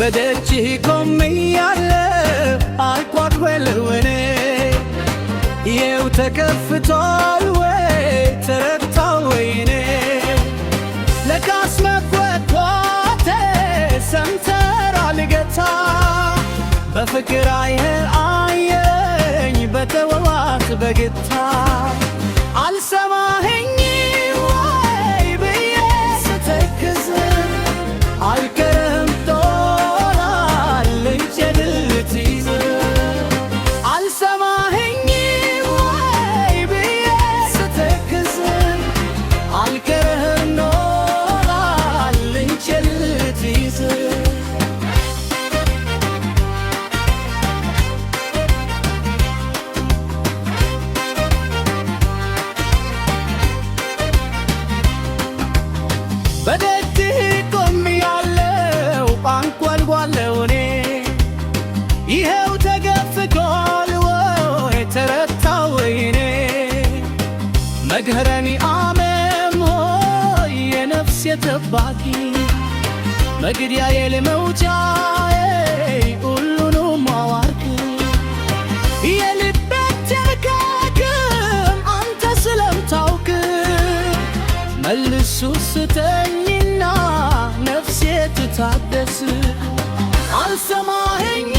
በደጅህ ቆሜያለሁ አልኳኳለሁ እኔ ይኸው ተከፍቷል ወይ ተረታው ወይኔ ለካስ መፈቷቴ ሰምተራል ጌታ በፍቅር አየኝ በተወዋት በጌታ አልሰማኸኝ ወይ ብዬ ስተክዝ አልቀርም ጦራለኝ ልትይዝ አልሰማኸኝ ወይ ብዬ ስተክዝ አልቀርም ኖራለኝ ልትይዝ በደጅህ ቆሜያለሁ አንኳኳለሁ እኔ ይኸው ተገፍቷል ወይ ተረታው ወይኔ መድኃኔ ዓለም ሆይ የነፍሴ ጠባቂ መግደያዬ ለመውጫዬ ሁሉንም አዋቂ የልቤ ተጋግም አንተ ስለምታውቅ መልሱ ስተኝና ነፍሴ ትታደስ አልሰማኸኝ